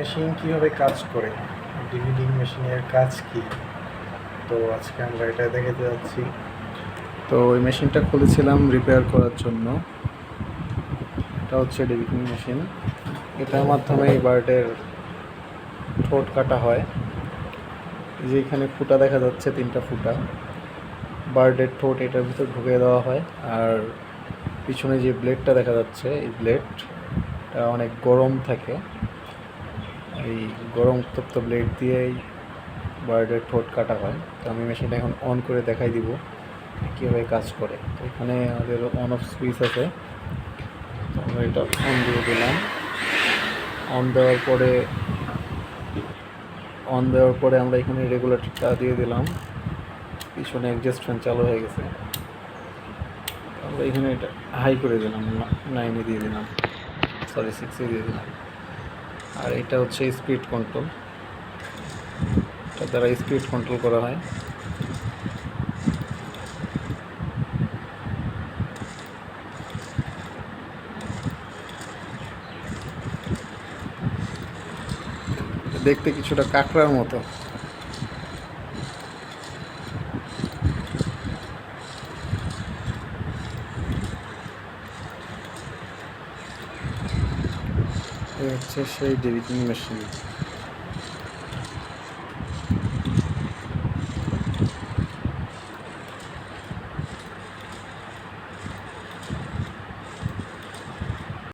Machine কীভাবে কাজ করে, ডিভিডিং মেশিনের কাজ কি, তো আজকে আমরা এটা দেখাতে যাচ্ছি। তো ওই মেশিনটা খুলেছিলাম রিপেয়ার করার জন্য। এটা হচ্ছে ডিভিডিং মেশিন। এটার মাধ্যমে এই বার্ডের ঠোঁট কাটা হয়। যে এখানে ফুটা দেখা যাচ্ছে, 3টা ফুটা। বার্ডের ঠোঁট এটার ভিতর ঢুকিয়ে দেওয়া হয়। আর পিছনে যে ব্লেডটা দেখা যাচ্ছে, এই ব্লেডটা অনেক গরম থাকে। এই গরম উত্তপ্ত ব্লেড দিয়েই বার্ডের ঠোঁট কাটা হয়। তো আমি মেশিনটা এখন অন করে দেখাই দিব কীভাবে কাজ করে। তো এখানে আমাদের অন অফ সুইচ আছে, তো আমরা এটা অন দিয়ে দিলাম। অন দেওয়ার পরে আমরা এখানে রেগুলেটরটা দিয়ে দিলাম। পিছনে অ্যাডজাস্ট ফ্যান চালু হয়ে গেছে। আমরা এখানে এটা হাই করে দিলাম, 9-এ দিয়ে দিলাম, 6-এ দিয়ে দিলাম। আর এটা হচ্ছে স্পিড কন্ট্রোল, এটার দ্বারা স্পিড কন্ট্রোল করা হয়। দেখতে কিছুটা কাঁকড়ার মতো। এই হচ্ছে সেই ডিভিডিং মেশিন।